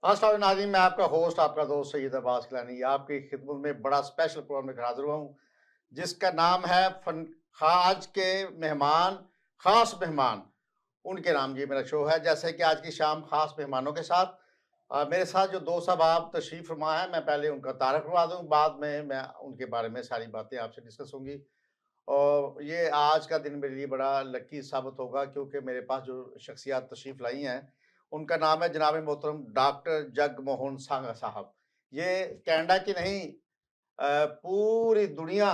अस्सलाम नाज़रीन, मैं आपका होस्ट, आपका दोस्त सैयद अब्बास किलानी आपकी खिदमत में बड़ा स्पेशल प्रोग्राम लेकर हाज़िर हुआ हूँ, जिसका नाम है आज के मेहमान, ख़ास मेहमान, उनके नाम ये मेरा शो है। जैसे कि आज की शाम ख़ास मेहमानों के साथ मेरे साथ जो 2 साहब तशरीफ़ फरमा हैं, मैं पहले उनका तारुफ़ करवा दूँ, बाद में मैं उनके बारे में सारी बातें आपसे डिस्कस होंगी। और ये आज का दिन मेरे लिए बड़ा लकी साबित होगा क्योंकि मेरे पास जो शख्सियत तशरीफ़ लाई हैं, उनका नाम है जनाब मोहतरम डॉक्टर जगमोहन सांगा साहब। ये कनाडा की नहीं पूरी दुनिया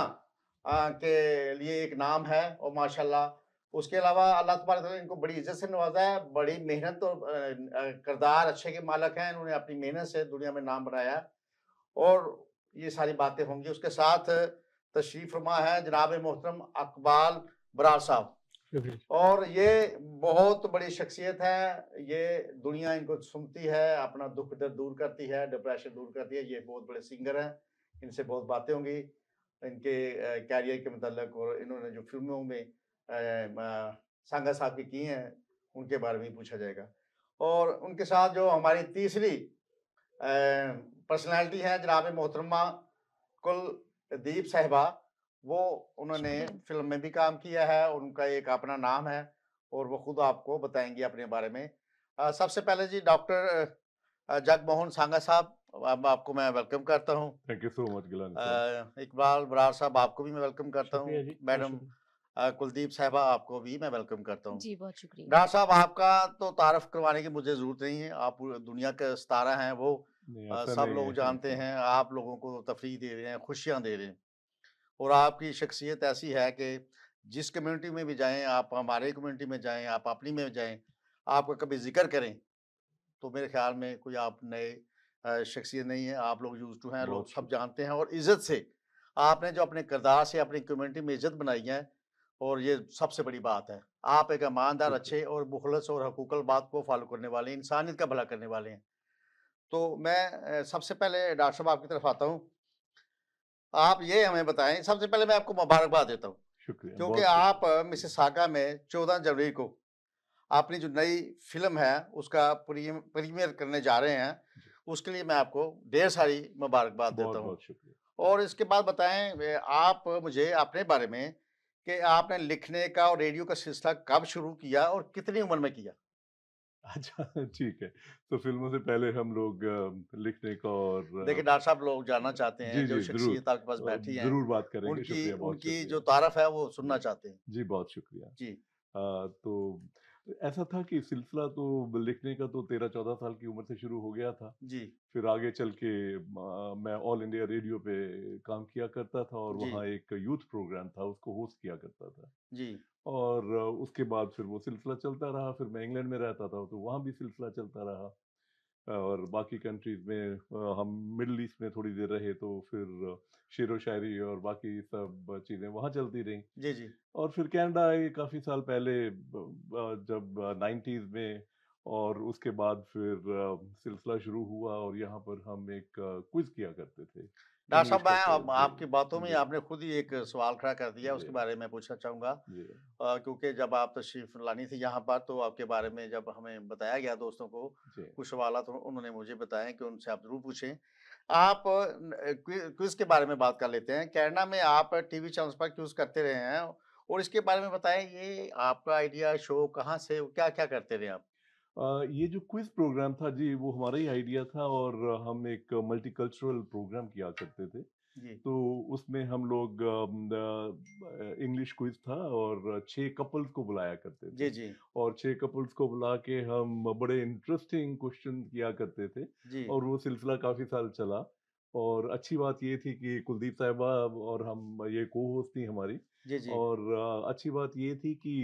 के लिए एक नाम है और माशाल्लाह उसके अलावा अल्लाह तबारक व तआला ने इनको बड़ी इज़्ज़त से नवाज़ा है, बड़ी मेहनत और किरदार अच्छे के मालिक हैं, इन्होंने अपनी मेहनत से दुनिया में नाम बनाया है। और ये सारी बातें होंगी। उसके साथ तशरीफ़ फरमा है जनाब मोहतरम इकबाल बरार साहब शुक्रिया। और ये बहुत बड़ी शख्सियत है। ये दुनिया इनको सुनती है, अपना दुःख दर्द दूर करती है, डिप्रेशन दूर करती है। ये बहुत बड़े सिंगर हैं, इनसे बहुत बातें होंगी, इनके करियर के मुतल्लिक और इन्होंने जो फ़िल्मों में सांगा साहब की हैं, उनके बारे में ही पूछा जाएगा। और उनके साथ जो हमारी तीसरी पर्सनैलिटी है जनाब मोहतरमा कुलदीप साहिबा, वो उन्होंने शुक्रिया। फ़िल्म में भी काम किया है और उनका एक अपना नाम है और वो खुद आपको बताएँगी अपने बारे में। सबसे पहले जी डॉक्टर जगमोहन सांगा साहब, अब आपको मैं वेलकम करता हूँ। Thank you so much Gilani साहब। इकबाल बरार साहब आपको भी मैं वेलकम करता शुक्रिया हूँ। जी, बहुत मैडम शुक्रिया। कुलदीप साहिबा आपको भी मैं वेलकम करता हूँ। जी, बहुत शुक्रिया। डॉक्टर साहब आपका तो तारुफ़ करवाने की मुझे ज़रूरत नहीं है, आप दुनिया के सितारा हैं वो नहीं, ऐसा सब नहीं लोग है। जानते हैं, आप लोगों को तफ़रीह दे रहे हैं, खुशियाँ दे रहे हैं और आपकी शख्सियत ऐसी है कि जिस कम्युनिटी में भी जाएँ, आप हमारे कम्युनिटी में जाएँ, आप अपनी में जाएँ, आपका कभी ज़िक्र करें, तो मेरे ख़्याल में कोई आप नए शख्सियत नहीं है, आप लोग यूज़्ड टू हैं, लोग बहुत सब शुक्रिया। जानते हैं और इज़्ज़त से आपने जो अपने किरदार से अपनी कम्युनिटी में इज़्ज़त बनाई है और ये सबसे बड़ी बात है। आप एक ईमानदार, शुक्रिया। अच्छे और मुख़लस और हकूक़ुल बात को फ़ॉलो करने वाले, इंसानियत का भला करने वाले हैं। तो मैं सबसे पहले डॉक्टर साहब आपकी तरफ आता हूँ। आप ये हमें बताएँ, सबसे पहले मैं आपको मुबारकबाद देता हूँ, शुक्रिया, क्योंकि बहुत आप शुक्रिया। मिसिसागा में 14 जनवरी को अपनी जो नई फ़िल्म है, उसका प्रीमियर करने जा रहे हैं, जी, उसके लिए मैं आपको ढेर सारी मुबारकबाद देता हूँ। बहुत-बहुत शुक्रिया। और इसके बाद बताएँ आप मुझे अपने बारे में कि आपने लिखने का और रेडियो का सिलसिला कब शुरू किया और कितनी उम्र में किया? अच्छा ठीक है। तो फ़िल्मों से पहले हम लोग लिखने का और देखिए डॉक्टर साहब लोग जानना चाहते हैं, जी, जो जी, ज़रूर। शख्सियत आपके पास बैठी हैं, ज़रूर बात करेंगे, उनकी शुक्रिया, बहुत उनकी जो शुक्रिया। तारीफ़ है वो सुनना जी। चाहते हैं। जी, बहुत शुक्रिया। जी, तो ऐसा था कि सिलसिला तो लिखने का तो 13-14 साल की उम्र से शुरू हो गया था। जी, फिर आगे चल के मैं ऑल इंडिया रेडियो पे काम किया करता था और जी, वहाँ एक यूथ प्रोग्राम था, उसको होस्ट किया करता था। जी, और उसके बाद फिर वो सिलसिला चलता रहा, फिर मैं इंग्लैंड में रहता था, तो वहाँ भी सिलसिला चलता रहा। और बाकी कंट्रीज़ में हम मिडल ईस्ट में थोड़ी देर रहे, तो फिर शेरो शायरी और बाकी सब चीज़ें वहाँ चलती रहीं। जी, जी। और फिर कनाडा आए काफ़ी साल पहले जब 90s में, और उसके बाद फिर सिलसिला शुरू हुआ और यहाँ पर हम एक क्विज़ किया करते थे, डॉक्टर इंग्लिश साहब का मैं क्विज़। अब जी, आपकी बातों में जी, आपने खुद ही एक सवाल खड़ा कर दिया, जी, उसके बारे में पूछना चाहूँगा। जी, क्योंकि जब आप तशरीफ़ लानी थी यहाँ पर तो आपके बारे में जब हमें बताया गया दोस्तों को, जी। कुछ सवालात उन्होंने मुझे बताए कि उनसे आप ज़रूर पूछें। आप क्विज़ के बारे में बात कर लेते हैं। कनाडा में आप टीवी चैनल्स पर क्विज़ करते रहे हैं और इसके बारे में बताएँ ये आपका आइडिया शो कहाँ से क्या-क्या करते रहे आप? ये जो क्विज़ प्रोग्राम था जी, वो हमारा ही आइडिया था और हम एक मल्टीकल्चरल प्रोग्राम किया करते थे। जी। तो उसमें हम लोग इंग्लिश क्विज़ था और 6 कपल्स को बुलाया करते जी, थे, जी। और 6 कपल्स को बुला के हम बड़े इंटरेस्टिंग क्वेश्चन किया करते थे, जी। और वो सिलसिला काफ़ी साल चला। और अच्छी बात ये थी कि कुलदीप साहिबा और हम, ये को-होस्ट थी हमारी। जी, जी। और अच्छी बात ये थी कि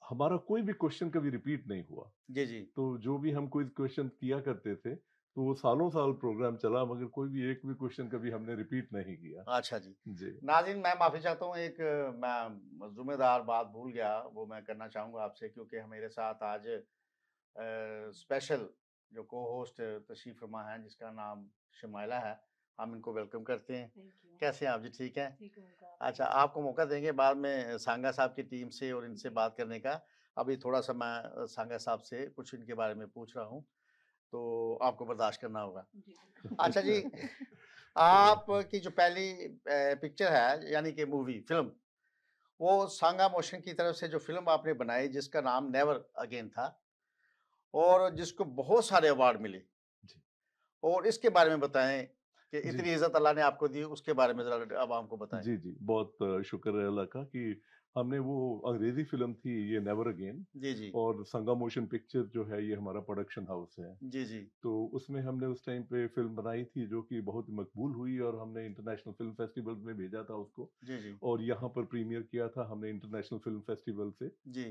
हमारा कोई भी क्वेश्चन कभी रिपीट नहीं हुआ। जी, जी। तो जो भी हम क्विज़ क्वेश्चन किया करते थे, तो वो सालों-साल प्रोग्राम चला, मगर कोई भी एक भी क्वेश्चन कभी हमने रिपीट नहीं किया। अच्छा जी। जी। नाज़रीन मैं माफ़ी चाहता हूँ एक मैं ज़िम्मेदार बात भूल गया, वो मैं करना चाहूँगा आपसे क्योंकि मेरे साथ आज स्पेशल जो को-होस्ट तशरीफ़ फरमा हैं जिसका नाम शमाइला है, हम इनको वेलकम करते हैं। Thank you. कैसे हैं आप जी, ठीक हैं? ठीक हूँ, आप अच्छा, कैसे? आपको मौका देंगे बाद में सांगा साहब की टीम से और इनसे बात करने का। अभी थोड़ा-सा मैं सांगा साहब से कुछ इनके बारे में पूछ रहा हूँ। तो आपको बर्दाश्त करना होगा। जी। अच्छा जी, आपकी जो पहली पिक्चर है यानी कि मूवी, फ़िल्म, वो सांगा मोशन की तरफ से जो फ़िल्म आपने बनाई जिसका नाम नेवर अगेन था और जिसको बहुत सारे अवार्ड मिले जी, और इसके बारे में बताएँ कि जी। इतनी इज़्ज़त अल्लाह ने आपको दी, उसके बारे में ज़रा आवाम को बताएँ? जी, जी। बहुत शुक्र है अल्लाह का कि हमने वो अंग्रेज़ी फ़िल्म थी ये नेवर अगेन जी, जी। और संगा मोशन पिक्चर जो है ये हमारा प्रोडक्शन हाउस है। जी, जी। तो उसमें हमने उस टाइम पे फ़िल्म बनाई थी जो कि बहुत मकबूल हुई और हमने इंटरनेशनल फ़िल्म फेस्टिवल्स में भेजा था उसको जी, जी। और यहाँ पर प्रीमियर किया था हमने इंटरनेशनल फ़िल्म फेस्टिवल से जी।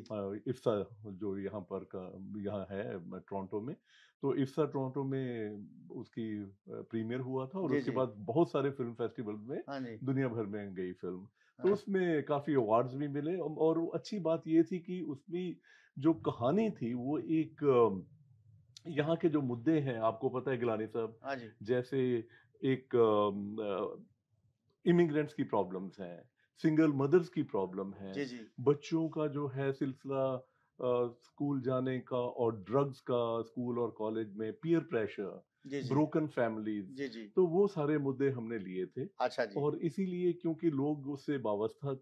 इफ्सा जो यहाँ पर का यहाँ है टोरंटो में। तो इफ्सा टोरंटो में उसकी प्रीमियर हुआ था और जी, उसके जी। बाद बहुत सारे फ़िल्म फेस्टिवल्स में हाँ जी। दुनिया भर में गई फ़िल्म। तो हाँ। उसमें काफ़ी अवार्ड्स भी मिले और वो अच्छी बात ये थी कि उसमें जो कहानी थी वो एक यहाँ के जो मुद्दे हैं आपको पता है गिलानी साहब हाँ जी। जैसे एक इमिग्रेंट्स की प्रॉब्लम्स हैं, सिंगल मदर्स की प्रॉब्लम है, जी, जी। बच्चों का जो है सिलसिला स्कूल जाने का और ड्रग्स का स्कूल और कॉलेज में पीयर प्रेशर, जी, जी। ब्रोकन फैमिलीज़, जी, जी। तो वो सारे मुद्दे हमने लिए थे अच्छा जी। और इसीलिए क्योंकि लोग उससे वाबस्ता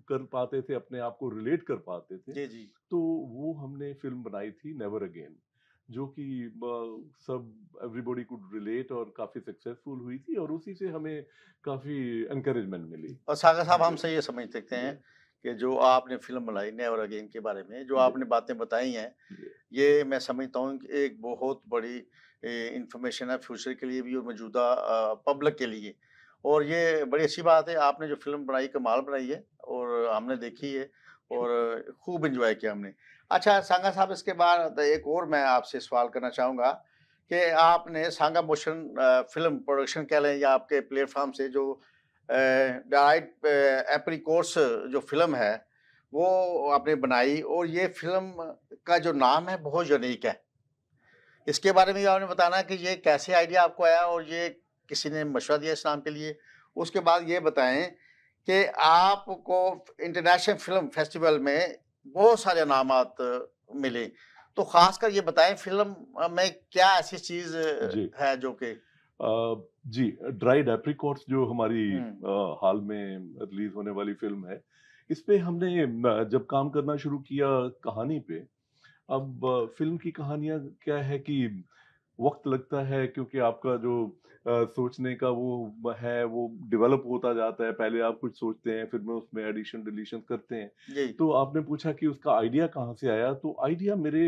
कर पाते थे, अपने आप को रिलेट कर पाते थे, जी, जी। तो वो हमने फ़िल्म बनाई थी नेवर अगेन, जो कि सब एवरीबॉडी कुड रिलेट और काफ़ी सक्सेसफुल हुई थी और उसी से हमें काफ़ी एनकरेजमेंट मिली। और सागर साहब जी, हमसे ये समझ सकते हैं जी, कि जो आपने फ़िल्म बनाई नेवर अगेन के बारे में, जो जी, आपने बातें बताई हैं, जी, ये मैं समझता हूँ कि एक बहुत बड़ी इन्फॉर्मेशन है फ्यूचर के लिए भी और मौजूदा पब्लिक के लिए। और ये बड़ी अच्छी बात है, आपने जो फ़िल्म बनाई कमाल बनाई है और हमने देखी है शुक्रिया। और खूब एन्जॉय किया हमने। अच्छा सांगा साहब इसके बाद एक और मैं आपसे सवाल करना चाहूँगा कि आपने सांगा मोशन फ़िल्म प्रोडक्शन कह लें या आपके प्लेटफ़ॉर्म से जो डायरेक्ट एप्रिकॉर्ड्स जो फ़िल्म है, वो आपने बनाई और ये फ़िल्म का जो नाम है बहुत यूनिक है। इसके बारे में भी आपने बताना कि ये कैसे आइडिया आपको आया और ये किसी ने मशवरा दिया इस नाम के लिए? उसके बाद ये बताएँ कि आपको इंटरनेशनल फ़िल्म फेस्टिवल में बहुत सारे इनामात मिले। तो ख़ासकर ये बताएँ फ़िल्म में क्या ऐसी चीज़ जी। है जो कि जी, ड्राइड एप्रिकॉट्स जो हमारी हुँ, हाल में रिलीज़ होने वाली फ़िल्म है, इसपे हमने जब काम करना शुरू किया कहानी पे, अब फ़िल्म की कहानियाँ क्या है कि वक़्त लगता है क्योंकि आपका जो सोचने का वो डेवलप होता जाता है। पहले आप कुछ सोचते हैं, फिर में उसमें एडिशन डिलीशन करते हैं। जी। तो आपने पूछा कि उसका आइडिया कहाँ से आया? तो आइडिया मेरे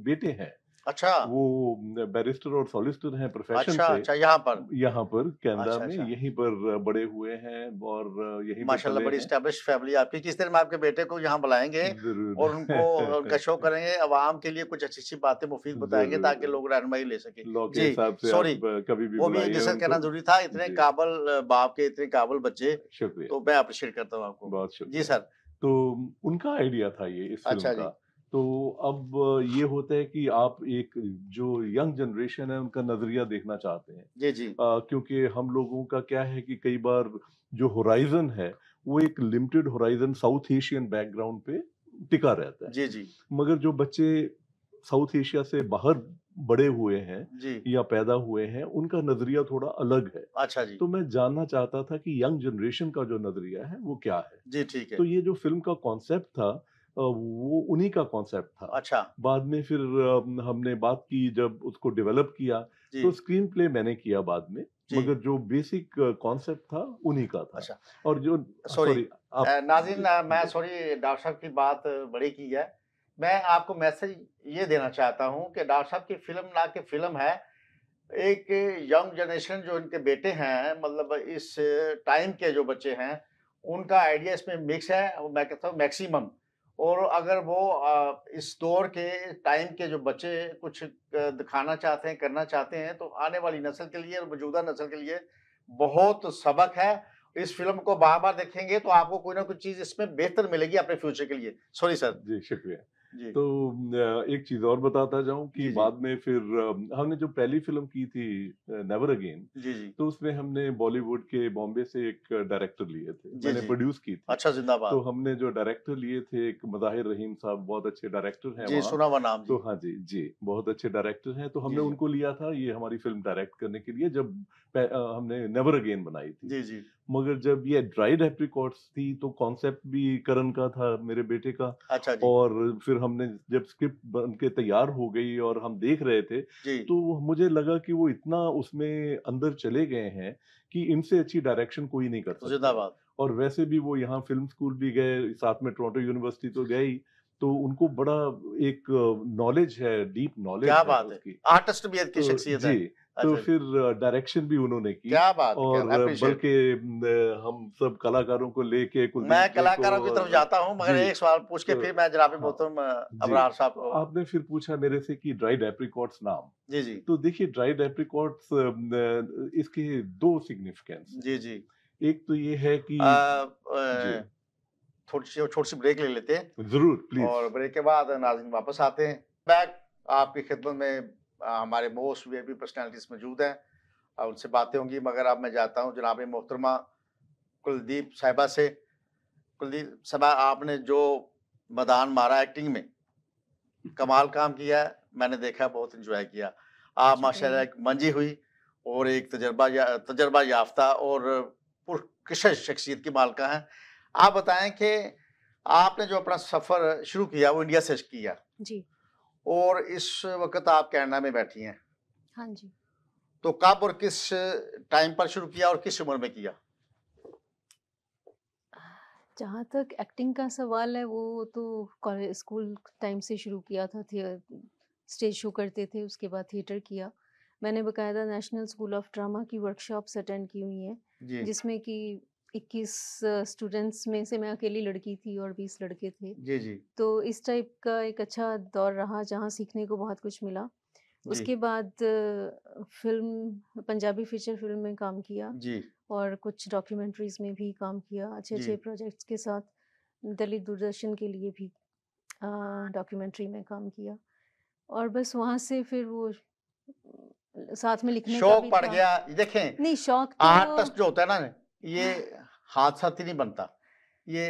बेटे हैं। अच्छा, वो बैरिस्टर और सॉलिसिटर हैं प्रोफ़ेशन अच्छा, से। अच्छा यहाँ पर। यहाँ पर कनाडा अच्छा, में अच्छा। यहीं पर बड़े हुए हैं और यहीं पर माशाल्लाह पले बड़ी हैं। एस्टेब्लिश्ड फैमिली आपकी। किसी दिन हम आपके बेटे को यहाँ बुलाएँगे ज़रूर। और उनको उनका शो करेंगे, अवाम के लिए कुछ अच्छी-अच्छी बातें मुफ़ीद बताएँगे ज़रूर, ताकि ज़रूर। लोग रहनुमाई ले सकें। लॉ के जी, हिसाब से आप सॉरी कभी भी वो भी बुलाइए डिस्कस करना उनको। ज़रूरी था, इतने जी, काबिल बाप के इतने काबिल बच्चे, शुक्रिया। तो मैं एप्रिशिएट करता हूँ आपको। बहुत जी शुक्रिया। सर। तो उनका आइडिया था ये इस फ़िल्म अच्छा का। जी। तो अब ये होता है कि आप एक जो यंग जनरेशन है उनका नज़रिया देखना चाहते हैं। जी, जी। क्योंकि हम लोगों का क्या है कि कई बार जो होराइज़न है, वो एक limited horizon south Asian background पे टिका रहता है। जी, जी। मगर जो बच्चे साउथ एशिया से बाहर बड़े हुए हैं जी। या पैदा हुए हैं, उनका नज़रिया थोड़ा अलग है। अच्छा जी। तो मैं जानना चाहता था कि यंग जनरेशन का जो नज़रिया है, वो क्या है? जी, ठीक है। तो ये जो फ़िल्म का कॉन्सेप्ट था वो उन्हीं का कॉन्सेप्ट था। अच्छा। बाद में फिर हमने बात की जब उसको डेवलप किया, जी, तो स्क्रीन प्ले मैंने किया बाद में, जी। मगर जो बेसिक कॉन्सेप्ट था, उन्हीं का था। अच्छा। और जो सॉरी सॉरी आप नाज़रीन जी, मैं जी। सॉरी डॉक्टर साहब की बात बड़ी की है। मैं आपको मैसेज ये देना चाहता हूँ कि डॉक्टर साहब की फ़िल्म ना कि फ़िल्म है, एक यंग जनरेशन जो इनके बेटे हैं मतलब इस टाइम के जो बच्चे हैं, उनका आइडिया इसमें मिक्स है और मैं कहता हूँ मैक्सिमम और अगर वो इस दौर के टाइम के जो बच्चे कुछ दिखाना चाहते हैं, करना चाहते हैं, तो आने वाली नस्ल के लिए और मौजूदा नस्ल के लिए बहुत सबक है। इस फ़िल्म को बार-बार देखेंगे तो आपको कोई ना कोई चीज़ इसमें बेहतर मिलेगी अपने फ्यूचर के लिए। Sorry sir. जी, शुक्रिया। जी तो एक चीज और बताता जाऊं कि जी जी बाद में फिर हमने जो पहली फिल्म की थी नेवर अगेन, जी जी तो उसमें हमने बॉलीवुड के बॉम्बे से एक डायरेक्टर लिए थे, जी मैंने जी। प्रोड्यूस की थी। अच्छा, तो जिंदाबाद। हमने जो डायरेक्टर लिए थे, एक मज़ाहिर रहीम साहब, बहुत अच्छे डायरेक्टर हैं जी, वहाँ। सुना हुआ नाम तो जी। हाँ जी, जी, बहुत अच्छे डायरेक्टर हैं। तो जी हमने जी उनको लिया था ये हमारी फ़िल्म डायरेक्ट करने के लिए, जब हमने नेवर अगेन बनाई थी। जी जी। मगर जब ये ड्राइड एप्रिकॉट्स थी, तो कॉन्सेप्ट भी करण का था, मेरे बेटे का। अच्छा जी और फिर हमने जब स्क्रिप्ट बन के तैयार हो गई और हम देख रहे थे, जी तो मुझे लगा कि वो इतना उसमें अंदर चले गए हैं कि इनसे अच्छी डायरेक्शन कोई नहीं कर सकता है। जिंदाबाद। और वैसे भी वो यहाँ फ़िल्म स्कूल भी गए, साथ में टोरंटो यूनिवर्सिटी तो गए ही, तो उनको बड़ा एक नॉलेज है, डीप क्या नॉलेज है बात है! उसकी। आर्टिस्ट भी की तो शख्सियत है। जी, तो अच्छा जी। फिर डायरेक्शन भी उन्होंने की। क्या बात है! क्या और एप्रिशिएट। बल्कि हम सब कलाकारों को लेके कुलदीप मैं जी को कलाकारों की तरफ और जाता हूँ, मगर जी, एक सवाल पूछ के तो फिर मैं जनाब हाँ, मोहतरम जी। अबरार साहब तो को। आपने फिर पूछा मेरे से कि ड्राइड एप्रिकॉट्स नाम। जी, जी। तो देखिए, ड्राइड एप्रिकॉट्स इसके 2 सिग्निफिकेंस हैं। जी, जी। एक तो ये है कि जी, छोटी-सी ब्रेक ले लेते हैं ज़रूर प्लीज़। और ब्रेक के बाद नाज़रीन वापस आते हैं। बैक आपकी खिदमत में हमारे मोस्ट वीआईपी पर्सनैलिटीज़ मौजूद हैं। उनसे बातें होंगी, मगर अब मैं जाता हूँ जनाब मोहतरमा कुलदीप साहिबा से। कुलदीप साहिबा, आपने जो मैदान मारा एक्टिंग में, कमाल काम किया है, मैंने देखा, बहुत एन्जॉय किया। आप माशाल्लाह शुक्रिया। एक मंजी हुई और एक तजर्बा याफ्ता और पुरकशिश शख्सियत की मालिका हैं। आप बताएँ कि आपने जो अपना सफ़र शुरू किया, वो इंडिया से किया जी, और इस वक़्त आप कनाडा में बैठी हैं। हाँ जी। तो कब और किस टाइम पर शुरू किया और किस उम्र में किया? जहाँ तक एक्टिंग का सवाल है, वो तो कॉलेज स्कूल टाइम से शुरू किया था। स्टेज शो करते थे, उसके बाद थिएटर किया। मैंने बाकायदा नेशनल स्कूल ऑफ ड्रामा की वर्कशॉप्स अटेंड की हुई हैं, जी। जिसमें कि 21 स्टूडेंट्स में से मैं अकेली लड़की थी और 20 लड़के थे। जी, जी। तो इस टाइप का एक अच्छा दौर रहा, जहाँ सीखने को बहुत कुछ मिला। जी। उसके बाद पंजाबी फीचर फ़िल्म में काम किया जी। और कुछ डॉक्यूमेंट्रीज़ में भी काम किया, जी। अच्छे-अच्छे प्रोजेक्ट्स के साथ। दलित दूरदर्शन के लिए भी डॉक्यूमेंट्री में काम किया और बस वहाँ से फिर वो साथ में लिखने का शौक भी पड़ था। गया। देखिए, नहीं, शौक तो आर्टिस्ट जो होता है ना, ये हाथ-साथ ही नहीं बनता। ये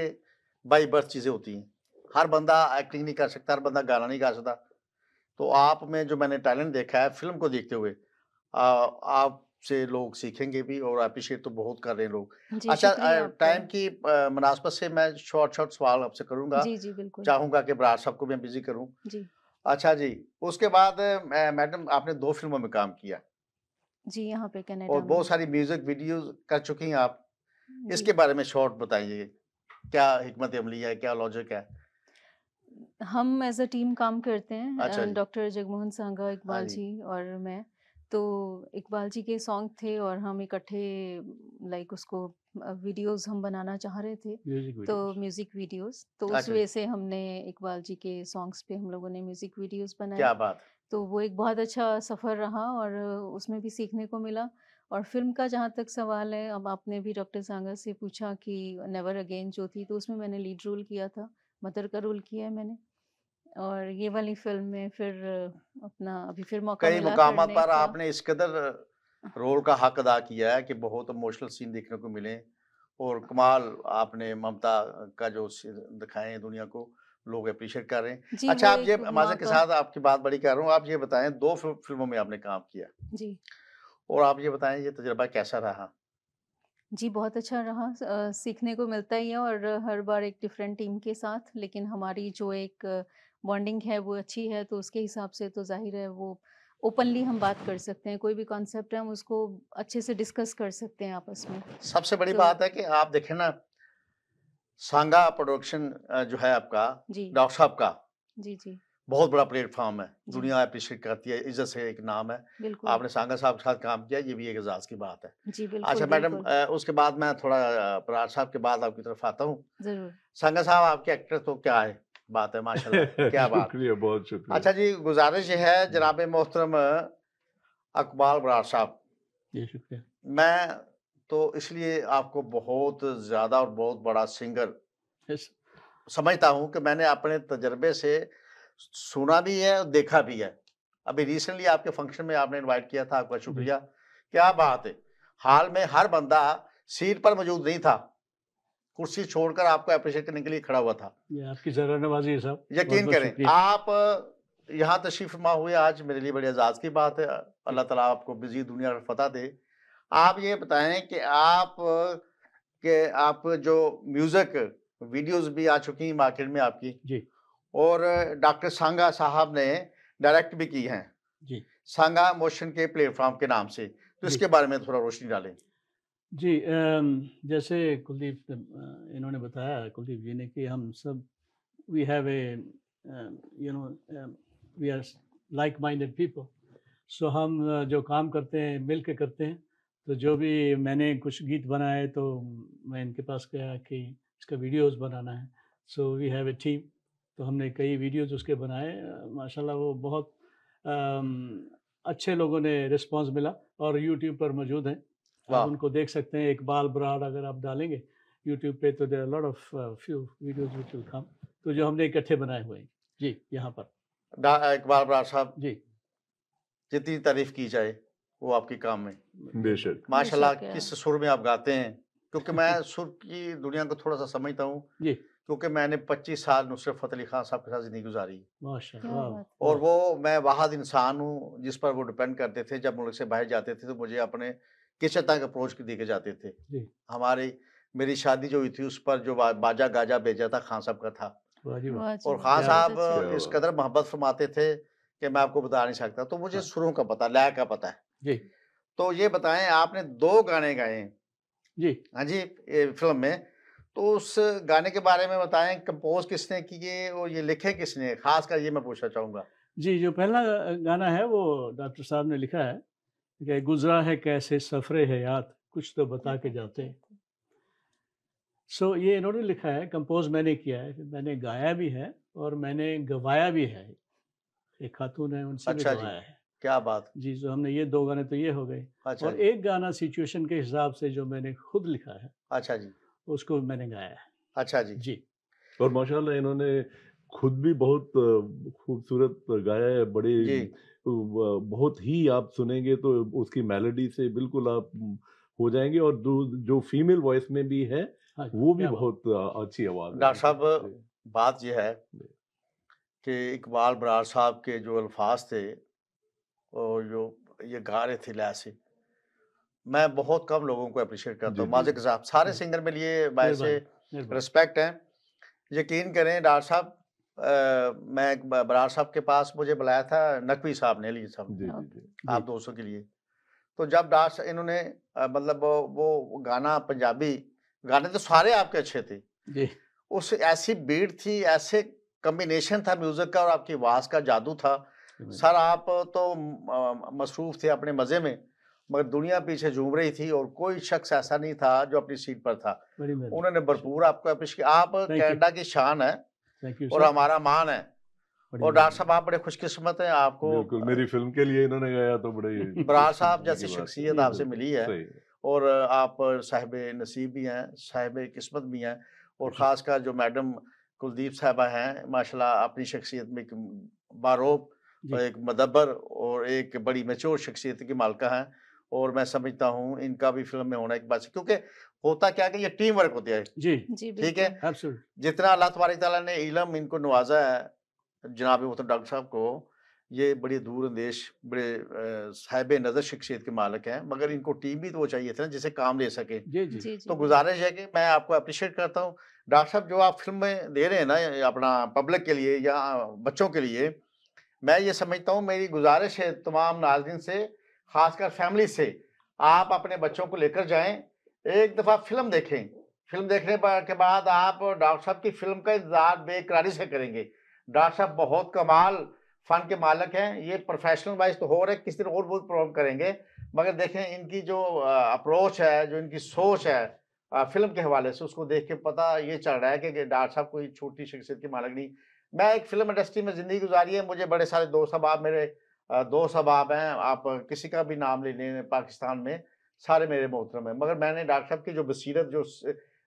बाय बर्थ चीज़ें होती हैं। हर बंदा एक्टिंग नहीं कर सकता, हर बंदा गाना नहीं गा सकता। तो आप में जो मैंने टैलेंट देखा है फ़िल्म को देखते हुए, आपसे लोग सीखेंगे भी और एप्रिशिएट तो बहुत कर रहे हैं लोग। जी, अच्छा, शुक्रिया आपका। टाइम की मुनासबत से मैं शॉर्ट-शॉर्ट सवाल आपसे करूँगा। जी, जी, बिल्कुल। चाहूँगा कि बराड़ साहब को मैं बिज़ी करूँ। जी। अच्छा जी, उसके बाद मैडम आपने 2 फ़िल्मों में काम किया जी, यहाँ पे और कनाडा में। बहुत सारी म्यूज़िक वीडियोज़ कर चुकी हैं आप। जी। इसके बारे में शॉर्ट बताइए। क्या हिकमत अमली है, क्या लॉजिक है? हम एज़ अ टीम काम करते अच्छा हैं, जी। डॉक्टर जगमोहन सांगा, हाँ इकबाल जी। जी और मैं। तो इकबाल जी के सॉन्ग थे और हम इकट्ठे लाइक उसको वीडियोज़ हम बनाना चाह रहे थे, म्यूज़िक तो वीडियोज़। Music videos. तो उस अच्छा जी, वजह से हमने इकबाल जी के सॉन्ग्स पे हम लोगों ने म्यूज़िक वीडियोज़ बनाए। क्या बात है! तो वो एक बहुत अच्छा सफ़र रहा और उसमें भी सीखने को मिला। और फ़िल्म का जहाँ तक सवाल है, अब आपने भी डॉक्टर सांगा से पूछा कि नेवर अगेन जो थी, तो उसमें मैंने लीड रोल किया था, मदर का रोल किया है मैंने। और ये वाली फ़िल्म में फिर अपना अभी फिर मौका कई मिला मुकामात करने पर का। आपने इस कदर रोल का हक अदा किया है कि बहुत इमोशनल सीन देखने को मिले और कमाल आपने ममता का जो दिखाए हैं दुनिया को, लोग अप्रिशिएट कर रहे हैं। जी, अच्छा, वो आप ये एक माँ माज़रत के का। साथ आपकी बात बड़ी कर रहा हूँ, आप ये बताएँ 2 फ़िल्मों में आपने काम किया जी। और आप ये बताएँ ये तजुर्बा कैसा रहा? जी, बहुत अच्छा रहा। सीखने को मिलता ही है और हर बार एक डिफरेंट टीम के साथ, लेकिन हमारी जो एक बॉन्डिंग है वो अच्छी है, तो उसके हिसाब से तो ज़ाहिर है वो ओपनली हम बात कर सकते हैं। कोई भी कॉन्सेप्ट है हम उसको अच्छे से डिस्कस कर सकते हैं आपस में। सबसे बड़ी तो बात है कि आप देखें ना, सांगा प्रोडक्शन जो है आपका, जी, डॉक्टर साहब का, जी, जी, बहुत बड़ा प्लेटफ़ॉर्म है। जी, दुनिया एप्रिशिएट करती है, इज़्ज़त से एक नाम है। बिल्कुल। आपने सांगा साहब के साथ काम किया, ये भी एक एज़ाज़ की बात है। जी, अच्छा बिल्कुल, मैडम, बिल्कुल। उसके बाद मैं थोड़ा बराड़ साहब के बाद आपकी तरफ आता हूँ। ज़रूर। सांगा साहब आपके एक्टर तो क्या है, बात है माशाल्लाह, क्या बात। शुक्रिया, बहुत शुक्रिया। अच्छा जी, गुज़ारिश ये है हुँ, जनाब मोहतरम इकबाल बराड़ साहब, जी शुक्रिया। मैं तो इसलिए आपको बहुत ज़्यादा और बहुत बड़ा सिंगर यस। समझता हूँ कि मैंने अपने तजुर्बे से सुना भी है और देखा भी है। अभी रिसेंटली आपके फंक्शन में आपने इनवाइट किया था, आपका जी शुक्रिया। क्या बात है! हाल में हर बंदा सीट पर मौजूद नहीं था, कुर्सी छोड़कर आपको एप्रिशिएट करने के लिए खड़ा हुआ था। ये आपकी ज़रा नवाजी है साहब, बहुत यकीन बहुत करें, शुक्रिया। आप यहाँ तशरीफ़ फरमा हुए आज मेरे लिए बड़े एज़ाज़ की बात है। अल्लाह ताला आपको बिज़ी दुनिया में फ़तह दे। आप ये बताएँ कि आप जो म्यूज़िक वीडियोज़ भी आ चुकी हैं मार्केट में आपकी, जी और डॉक्टर सांगा साहब ने डायरेक्ट भी की हैं, जी सांगा मोशन के प्लेटफ़ॉर्म के नाम से। तो जी इसके बारे में थोड़ा रोशनी डालें। जी जैसे कुलदीप इन्होंने बताया, कुलदीप जी ने, कि हम सब we have a you know we are like minded people. So हम जो काम करते हैं मिल के करते हैं। तो जो भी मैंने कुछ गीत बनाए तो मैं इनके पास गया कि इसका वीडियोस बनाना है। So we have a team. तो हमने कई वीडियोस उसके बनाए। माशाल्लाह वो बहुत अच्छे लोगों ने रिस्पांस मिला और यूट्यूब पर मौजूद हैं। आप वाह! उनको देख सकते हैं। इकबाल बराड़ अगर आप डालेंगे यूट्यूब पे तो there are lot of few videos which will come. तो जो हमने इकट्ठे बनाए हुए हैं जी यहाँ पर। इकबाल बराड़ साहब, जी जितनी तारीफ़ की जाए, वो आपके काम में। बेशक। माशाल्लाह बेशक किस सुर में आप गाते हैं, क्योंकि मैं सुर की दुनिया को थोड़ा-सा समझता हूँ, जी क्योंकि मैंने 25 साल नुसरत फ़तेह अली खान साहब के साथ ज़िंदगी गुज़ारी। क्या माशाल्लाह वाह बात और वाह वो मैं वाहिद इंसान हूँ जिस पर वो डिपेंड करते थे। जब मुल्क से बाहर जाते थे तो मुझे अपने किचन तक अप्रोच देके जाते थे। जी हमारी मेरी शादी जो हुई थी उस पर जो बाजा गाजा भेजा था खान साहब का था। वाह जी वाह वाह जी और वाह, खान क्या बहुत बात अच्छी साहब बात। इस क्या कदर मोहब्बत फरमाते थे कि मैं आपको बता नहीं सकता। तो मुझे हाँ सुरों का पता, लय का पता है। जी तो ये बताएँ, आपने 2 गाने गाए हैं, जी हाँ जी, ये फ़िल्म में। तो उस गाने के बारे में बताएँ, कंपोज़ किसने किए और ये लिखे किसने? ख़ासकर ये मैं पूछना चाहूँगा। जी जो पहला गाना है वो डॉक्टर साहब ने लिखा है कि गुजरा है कैसे सफ़रे हयात कुछ तो बता के जाते। सो ये इन्होंने लिखा है, कंपोज मैंने किया है, मैंने गाया भी है और मैंने गवाया भी है। एक खातून है उनसे भी अच्छा जी, गवाया है। क्या बात! जी, तो हमने ये 2 गाने तो ये हो गए अच्छा और जी, एक गाना सिचुएशन के हिसाब से जो मैंने खुद लिखा है, अच्छा जी, उसको मैंने गाया है। अच्छा जी। जी, और माशाल्लाह इन्होंने खुद भी बहुत खूबसूरत गाया है। बड़े जी, बहुत ही आप सुनेंगे तो उसकी मेलोडी से बिल्कुल आप हो जाएँगे, और जो फीमेल वॉइस में भी है, हाँ, वो भी क्या बात! बहुत अच्छी आवाज़ है डॉक्टर उनकी। साहब, जी, बात ये है जी। कि इकबाल बराड़ साहब के जो अल्फ़ाज़ थे और जो ये गा रहे थे लय से, मैं बहुत कम लोगों को एप्रिशिएट करता जी, हूँ। जी, माज़िक जी। साहब, सारे जी, सिंगर मेरे लिए बायसे मेहरबानी, मेहरबानी। रिस्पेक्ट हैं। यकीन करें डॉक्टर साहब, मैं एक बराड़ साहब के पास मुझे बुलाया था नकवी साहब ने, अली साहब ने, जी, जी, ओके। जी। जी, आप दोस्तों के लिए। तो जब इन्होंने मतलब वो गाना पंजाबी गाने तो सारे आपके अच्छे थे। जी, उस ऐसी बीट थी, ऐसे कॉम्बिनेशन था म्यूज़िक का और आपकी आवाज़ का जादू था। सर आप तो मसरूफ़ थे अपने मज़े में, मगर दुनिया पीछे झूम रही थी और कोई शख़्स ऐसा नहीं था जो अपनी सीट पर था। बड़ी मेहरबानी। उन्होंने भरपूर आपको आप थैंक यू, कनाडा की शान है थैंक यू और सर, हमारा मान है। बड़ी और डॉक्टर साहब, मेहरबानी। आप बड़े खुशकिस्मत हैं, आपको बिल्कुल, मेरी फ़िल्म के लिए इन्होंने गाया तो बड़े बराड़ साहब खुशकिस्मती जैसी की बात है। शख्सियत जी, आपसे बिल्कुल। मिली है सही है। और आप साहिब नसीब भी हैं, साहिब किस्मत भी हैं। और जी, ख़ासकर जो मैडम कुलदीप साहिबा हैं, माशाल्लाह अपनी शख्सियत में एक बारोब और जी, एक मुदब्बर और एक बड़ी मैच्योर शख्सियत की मालिका हैं। और मैं समझता हूँ इनका भी फ़िल्म में होना एक बात है, क्योंकि होता क्या है कि ये टीम वर्क होती है, जी, जी, ठीक है? बिल्कुल। एब्सोल्यूट। जितना अल्लाह तबारक तआला ने इल्म इनको नवाज़ा है, जनाब मोहतरम डॉक्टर साहब को, ये बड़े दूरअंदेश, बड़े साहिब नज़र शख्सियत के मालिक हैं, मगर इनको टीम भी तो वो चाहिए था ना जिससे काम ले सके। जी, जी, जी, जी, तो बिल्कुल। गुज़ारिश है कि मैं आपको एप्रिशिएट करता हूँ। डॉक्टर साहब, जो आप फ़िल्में दे रहे हैं ना ये अपना पब्लिक के लिए या बच्चों के लिए, मैं ये समझता हूँ, मेरी गुज़ारिश है तमाम नाज़रीन से, ख़ासकर फैमिली से, आप अपने बच्चों को लेकर जाएँ, एक दफ़ा फ़िल्म देखें। फ़िल्म देखने के बाद आप डॉक्टर साहब की फ़िल्म का इंतज़ार बेकरारी से करेंगे। डॉक्टर साहब बहुत कमाल फ़न के मालिक हैं। ये प्रोफ़ेशनल वाइज़ तो हो रहे हैं, किसी दिन और बहुत प्रोग्राम करेंगे। मगर देखें इनकी जो अप्रोच है, जो इनकी सोच है फ़िल्म के हवाले से, उसको देख के पता ये चल रहा है कि डॉक्टर साहब कोई छोटी शख्सियत के मालिक नहीं। मैं एक फ़िल्म इंडस्ट्री में ज़िंदगी गुज़ारी है, मुझे बड़े सारे दोस्त अहबाब, मेरे दोस्त अहबाब हैं, आप किसी का भी नाम ले लें पाकिस्तान में, सारे मेरे मोहतरम हैं। मगर मैंने डॉक्टर साहब की जो बसीरत, जो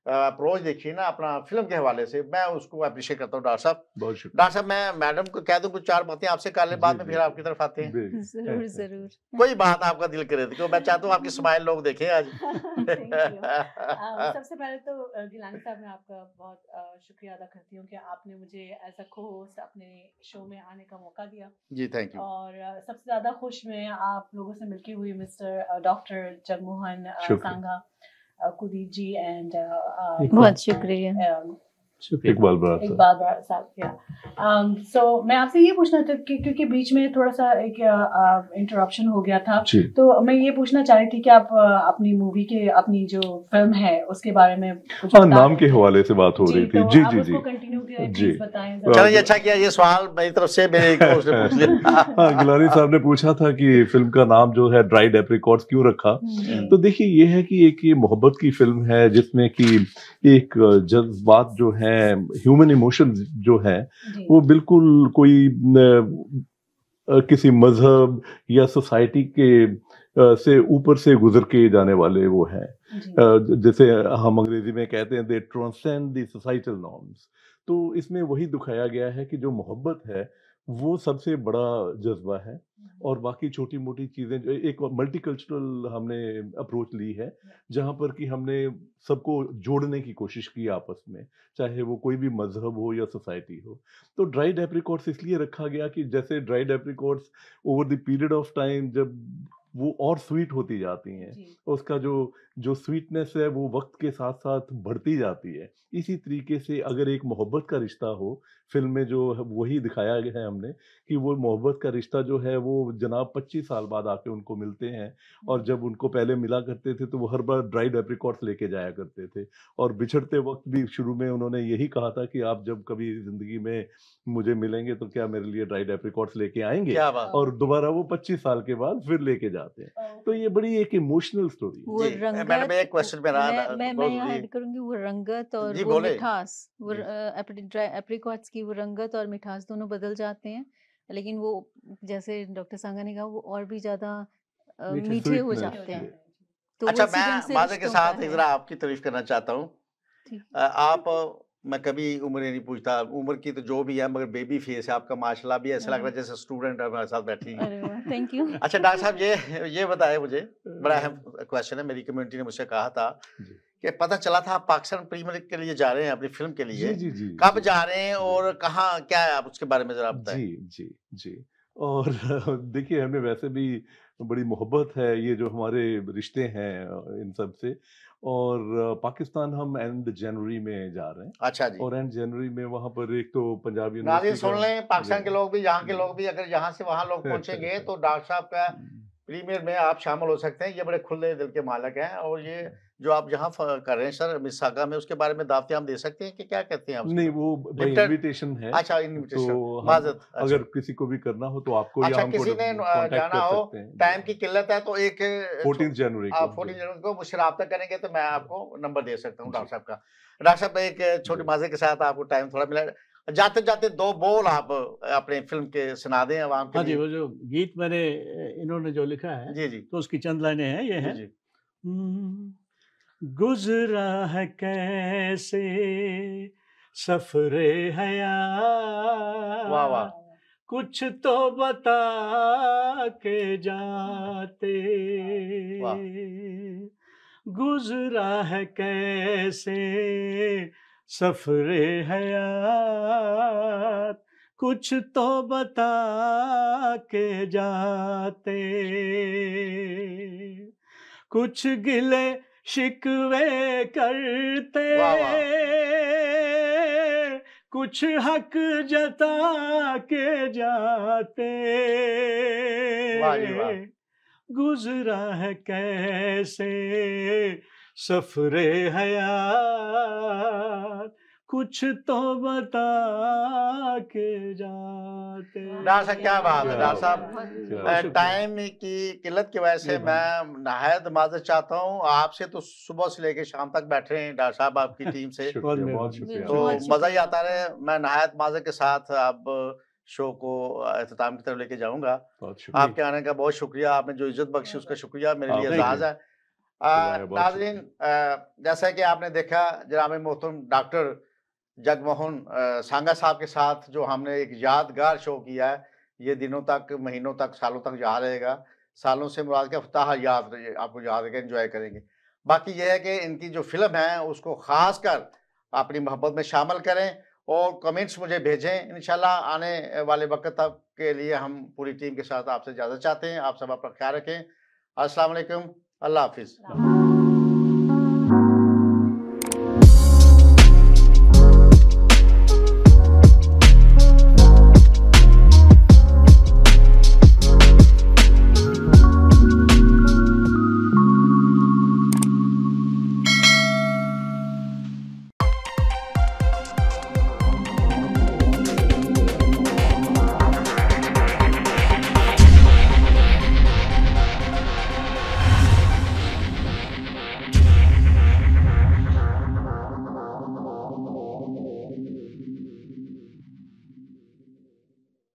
अप्रोच देखी ना अपना फिल्म के हवाले से, मैं उसको अप्रिशिएट करता हूँ डॉक्टर साहब। बहुत शुक्रिया। डॉक्टर साहब, मैं मैडम को कह दूं कुछ 4 बातें आपसे कर लें, बाद जी में जी फिर जी आपकी तरफ आते हैं। ज़रूर, ज़रूर। कोई बात आपका दिल करे तो मैं चाहता हूँ आपकी स्माइल लोग देखें आज। Thank you. सबसे पहले तो गिलानी साहब, मैं आपका बहुत शुक्रिया अदा करती हूँ कि आपने मुझे एज अ को होस्ट अपने शो में आने का मौका दिया। जी थैंक यू। और सबसे ज़्यादा खुश मैं आप लोगों से मिलके हुई, मिस्टर डॉक्टर जगमोहन शुक्रिया। सांगा, कुलदीप जी एंड बहुत शुक्रिया। शुक्रिया। इकबाल बराड़ साहब। इकबाल बराड़ साहब, या सो मैं आपसे ये पूछना था कि क्योंकि बीच में थोड़ा सा एक इंटरप्शन हो गया था, जी। तो मैं ये पूछना चाह रही थी कि आप अपनी मूवी के, अपनी जो फिल्म है उसके बारे में कुछ हाँ, बता नाम रहे के थे। हवाले से बात हो जी, रही थी। तो जी आप जी उसको जी कंटिन्यू करें, जी। प्लीज बताएं जरा। चलो ये अच्छा किया, ये सवाल मेरी तरफ से मेरे को उसने पूछ लिया। हाँ, गिलानी साहब ने पूछा था कि फिल्म का नाम जो है ड्राइड एप्रिकॉट्स क्यों रखा। जी। तो देखिए, ये है कि एक ये मोहब्बत की फिल्म है जिसमें कि एक जज्बात जो है, ह्यूमन इमोशन जो है, जी। वो बिल्कुल कोई किसी मजहब या सोसाइटी के से ऊपर से गुजर के जाने वाले वो हैं। जी। जैसे हम अंग्रेजी में कहते हैं, दे ट्रांसेंड द सोसाइटल नॉर्म्स। तो इसमें वही दिखाया गया है कि जो मोहब्बत है वो सबसे बड़ा जज्बा है, और बाकी छोटी मोटी चीज़ें एक मल्टीकल्चरल हमने अप्रोच ली है, जहाँ पर कि हमने सबको जोड़ने की कोशिश की आपस में, चाहे वो कोई भी मजहब हो या सोसाइटी हो। तो ड्राइड एप्रिकॉट्स इसलिए रखा गया कि जैसे dried apricots over the period of time जब वो और स्वीट होती जाती हैं, जी। उसका जो जो स्वीटनेस है वो वक्त के साथ साथ बढ़ती जाती है। इसी तरीके से अगर एक मोहब्बत का रिश्ता हो, फिल्म में जो है वही दिखाया गया है हमने कि वो मोहब्बत का रिश्ता जो है वो जनाब 25 साल बाद आके उनको मिलते हैं, और जब उनको पहले मिला करते थे तो वो हर बार ड्राइड एप्रिकॉट्स लेके जाया करते थे, और बिछड़ते वक्त भी शुरू में उन्होंने यही कहा था कि आप जब कभी जिंदगी में मुझे मिलेंगे तो क्या मेरे लिए ड्राइड एप्रिकॉट्स लेके आएंगे, क्या बात। और दोबारा वो 25 साल के बाद फिर लेके जाते हैं। तो ये बड़ी एक इमोशनल स्टोरी है। वो जी, रंगत, मैडम एक क्वेश्चन मेरा मैं यहाँ जी ऐड करूंगी, वो रंगत और जी, वो बोले। मिठास, वो जी। एप्रिकॉट्स की वो रंगत और मिठास दोनों बदल जाते हैं, लेकिन वो जैसे डॉक्टर सांगा ने कहा वो और भी ज्यादा मीठे। मीठे हो स्वीटनेस जाते हैं। जी। तो वो अच्छा, इसी रंग मैं से माज़र के रिश्तों का साथ एक है। ज़रा आपकी तारीफ करना चाहता हूँ। ठीक। आप, मैं कभी उम्र नहीं पूछता, उम्र की तो जो भी है, मगर बेबी फेस है आपका, माशाल्लाह भी ऐसा लग रहा है जैसे स्टूडेंट है हमारे साथ बैठी हैं। अरे वाह, थैंक यू। अच्छा डॉक्टर साहब, ये बताएं मुझे, बड़ा अहम क्वेश्चन है, मेरी कम्युनिटी ने मुझसे कहा था जी कि पता चला था आप पाकिस्तान प्रीमियर लीग के लिए जा रहे हैं अपनी फिल्म के जी लिए, जी जी कब जी जा रहे हैं और कहाँ, क्या है, आप उसके बारे में जरा बताएं। जी जी जी। और देखिए, हमें वैसे भी बड़ी मोहब्बत है ये जो हमारे रिश्ते हैं इन सब से, और पाकिस्तान हम एंड जनवरी में जा रहे हैं, अच्छा जी, और एंड जनवरी में वहाँ पर एक तो पंजाब नाज़रीन यूनिवर्सिटी सुन का लें, पाकिस्तान के लोग भी, यहाँ के जी। लोग भी, अगर यहाँ से वहाँ लोग पहुँचेंगे तो डॉक्टर साहब का प्रीमियर में आप शामिल हो सकते हैं। ये बड़े खुले दिल के मालिक हैं, और ये जो आप यहाँ कर रहे हैं सर मिसागा में, उसके बारे में दावतें हम दे सकते हैं कि क्या कहते हैं आप उसके नहीं, बारे वो में? बाय लिमिटेड, इनविटेशन है, अच्छा तो इनविटेशन, हम माजत, अगर अच्छा किसी को भी करना हो तो आपको या अच्छा, हमको किसी ने कांटेक्ट जाना कर हो, सकते हैं। टाइम की किल्लत है तो एक 14 जनवरी को 14 जनवरी को मुझसे रब्ता करेंगे तो मैं आपको नंबर दे सकता हूँ जी डॉक्टर साहब का। डॉक्टर साहब, एक छोटी जी। माजे के साथ आपको टाइम थोड़ा मिला, जाते जाते 2 बोल आप अपने फिल्म के सुना दें आवाम के हाँ जी, लिए। वो जो गीत मैंने इन्होंने जो लिखा है, जी जी तो उसकी चंद लाइनें हैं, ये जी हैं। जी। गुजरा है कैसे सफरे वाह वाह, हयात, कुछ तो बता के जाते। वाह गुजरा है कैसे सफरे हयात, कुछ तो बता के जाते। कुछ गिले शिकवे करते, वाह वाह, कुछ हक जता के जाते। वाह जी वाह। गुजरा है कैसे सफरे हयात, कुछ तो बता के जाते। डॉक्टर साहब क्या बात है क्या डॉक्टर साहब, बहुत क्या टाइम की किल्लत की वजह से नहीं, मैं नहायत माजरत चाहता हूँ आपसे, तो सुबह से लेकर शाम तक बैठे हैं डॉक्टर साहब आपकी टीम से, शुक्रिया, बहुत मेहरबानी। शुक्रिया। तो बहुत मज़ा ही शुक्रिया आता रहे। आपका। मैं नहायत माजरत के साथ अब शो को अख्ताम की तरफ लेके जाऊंगा। बहुत शुक्रिया। आपके आने का बहुत शुक्रिया, आपने जो इज्जत बख्शी उसका शुक्रिया, मेरे लिए आपने थैंक एजाज़ यू। है। बुलाया, बहुत नाज़रीन, जैसा कि आपने देखा जनाब मोहतरम डॉक्टर जगमोहन सांगा साहब के साथ जो हमने एक यादगार शो किया है, ये दिनों तक, महीनों तक, सालों तक याद रहेगा। सालों से मुराद क्या, फ़ताह याद आपको याद रहेगा, एंजॉय करेंगे। बाकी ये है कि इनकी जो फ़िल्म है उसको ख़ासकर अपनी मोहब्बत में शामिल करें और कमेंट्स मुझे भेजें। इंशाल्लाह आने वाले वक़्त तक के लिए हम पूरी टीम के साथ आपसे इजाज़त चाहते हैं। आप सब अपना ख़्याल रखें। अस्सलाम वालेकुम, अल्लाह हाफ़िज़।